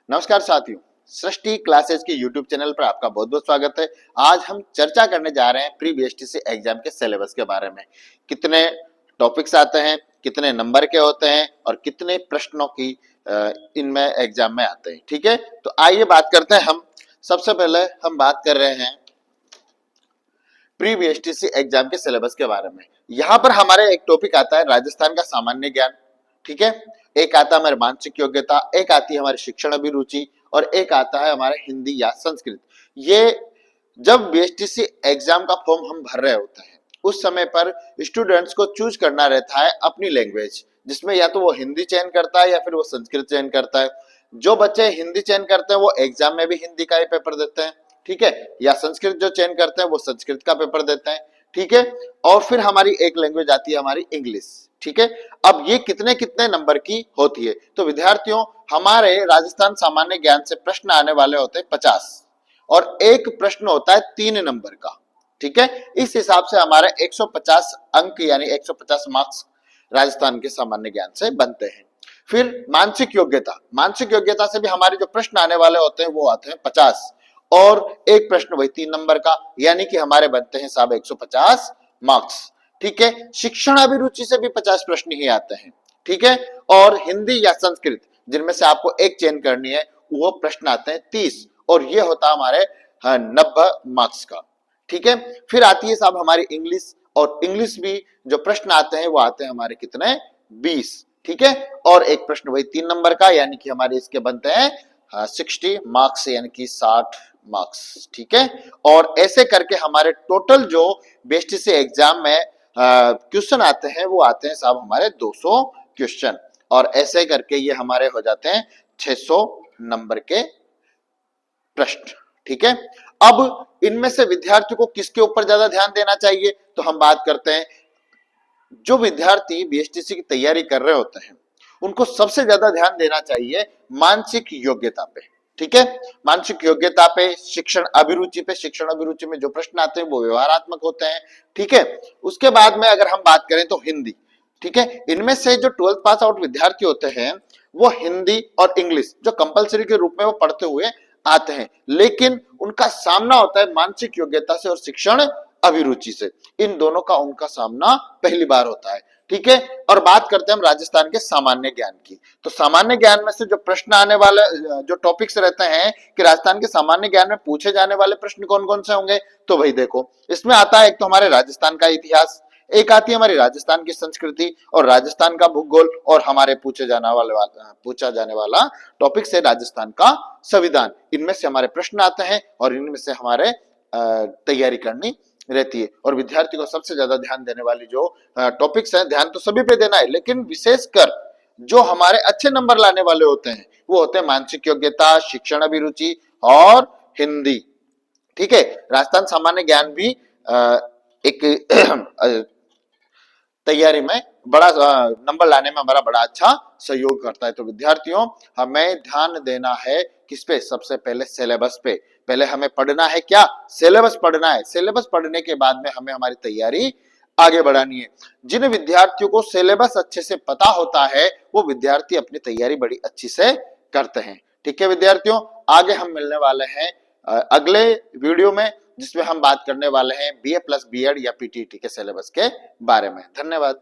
नमस्कार साथियों, सृष्टि क्लासेस के यूट्यूब चैनल पर आपका बहुत बहुत स्वागत है। आज हम चर्चा करने जा रहे हैं प्री बीएसटीसी एग्जाम के सिलेबस के बारे में। कितने टॉपिक्स आते हैं, कितने नंबर के होते हैं और कितने प्रश्नों की इनमें एग्जाम में आते हैं। ठीक है, तो आइए बात करते हैं। हम सबसे पहले हम बात कर रहे हैं प्री बीएसटीसी एग्जाम के सिलेबस के बारे में। यहाँ पर हमारे एक टॉपिक आता है राजस्थान का सामान्य ज्ञान। ठीक है, एक आता है हमारी मानसिक योग्यता, एक आती है हमारी शिक्षण अभिरुचि और एक आता है हमारे हिंदी या संस्कृत। ये जब बीएसटीसी एग्जाम का फॉर्म हम भर रहे होते हैं उस समय पर स्टूडेंट्स को चूज करना रहता है अपनी लैंग्वेज, जिसमें या तो वो हिंदी चयन करता है या फिर वो संस्कृत चयन करता है। जो बच्चे हिंदी चयन करते हैं वो एग्जाम में भी हिंदी का ही पेपर देते हैं। ठीक है, या संस्कृत जो चयन करते हैं वो संस्कृत का पेपर देते हैं। ठीक है, और फिर हमारी एक लैंग्वेज आती है हमारी इंग्लिश। ठीक है, अब ये कितने कितने नंबर की होती है? तो विद्यार्थियों, हमारे राजस्थान सामान्य ज्ञान से प्रश्न आने वाले होते हैं 50 और एक प्रश्न होता है 3 नंबर का। ठीक है, इस हिसाब से हमारे 150 अंक यानी 150 मार्क्स राजस्थान के सामान्य ज्ञान से बनते हैं। फिर मानसिक योग्यता से भी हमारे जो प्रश्न आने वाले होते हैं वो आते हैं 50 और एक प्रश्न वही 3 नंबर का, यानी कि हमारे बनते हैं साहब 150 मार्क्स। ठीक है, शिक्षण अभिरुचि से भी 50 प्रश्न ही आते हैं। ठीक है, और हिंदी या संस्कृत जिनमें से आपको एक चयन करनी है वो प्रश्न आते हैं 30 और ये होता हमारे 90 मार्क्स का। ठीक है, फिर आती है साहब हमारी इंग्लिश, और इंग्लिश भी जो प्रश्न आते हैं वो आते हैं हमारे कितने 20। ठीक है, और एक प्रश्न वही 3 नंबर का, यानी कि हमारे इसके बनते हैं 60 मार्क्स यानी कि 60 मार्क्स। ठीक है, और ऐसे करके हमारे टोटल जो बीएसटीसी एग्जाम में क्वेश्चन आते हैं वो आते हैं साहब हमारे 200 क्वेश्चन, और ऐसे करके ये हमारे हो जाते हैं 600 नंबर के प्रश्न। ठीक है, अब इनमें से विद्यार्थी को किसके ऊपर ज्यादा ध्यान देना चाहिए? तो हम बात करते हैं जो विद्यार्थी बीएसटीसी की तैयारी कर रहे होते हैं उनको सबसे ज्यादा ध्यान देना चाहिए मानसिक योग्यता पे। ठीक है, मानसिक योग्यता पे, शिक्षण अभिरुचि पे। शिक्षण अभिरुचि में जो प्रश्न आते हैं वो व्यवहारात्मक होते हैं। ठीक है, उसके बाद में अगर हम बात करें तो हिंदी। ठीक है, इनमें से जो 12th पास आउट विद्यार्थी होते हैं वो हिंदी और इंग्लिश जो कंपलसरी के रूप में वो पढ़ते हुए आते हैं, लेकिन उनका सामना होता है मानसिक योग्यता से और शिक्षण अभिरुचि से। इन दोनों का उनका सामना पहली बार होता है। ठीक है, और बात करते हैं हम राजस्थान के सामान्य ज्ञान की। तो सामान्य ज्ञान में से जो प्रश्न आने वाले जो टॉपिक्स रहते हैं कि राजस्थान के सामान्य ज्ञान में पूछे जाने वाले प्रश्न कौन कौन से होंगे, तो भाई देखो इसमें आता है एक तो हमारे राजस्थान का इतिहास, एक आती है हमारी राजस्थान की संस्कृति और राजस्थान का भूगोल, और हमारे पूछा जाने वाला टॉपिक से राजस्थान का संविधान। इनमें से हमारे प्रश्न आते हैं और इनमें से हमारे तैयारी करनी रहती है। और विद्यार्थी को सबसे ज्यादा ध्यान देने वाली जो टॉपिक्स हैं, ध्यान तो सभी पे देना है, लेकिन विशेषकर जो हमारे अच्छे नंबर लाने वाले होते हैं वो होते हैं मानसिक योग्यता, शिक्षण अभिरुचि और हिंदी। ठीक है, राजस्थान सामान्य ज्ञान भी एक तैयारी में बड़ा नंबर लाने में हमारा बड़ा अच्छा सहयोग करता है। तो विद्यार्थियों, हमें ध्यान देना है किस पे? सबसे पहले सिलेबस पे। पहले हमें पढ़ना है क्या? सिलेबस पढ़ना है। सिलेबस पढ़ने के बाद में हमें हमारी तैयारी आगे बढ़ानी है। जिन विद्यार्थियों को सिलेबस अच्छे से पता होता है वो विद्यार्थी अपनी तैयारी बड़ी अच्छी से करते हैं। ठीक है विद्यार्थियों, आगे हम मिलने वाले हैं अगले वीडियो में, जिसमें हम बात करने वाले हैं बीए प्लस बीएड या पीटीईटी के सिलेबस के बारे में। धन्यवाद।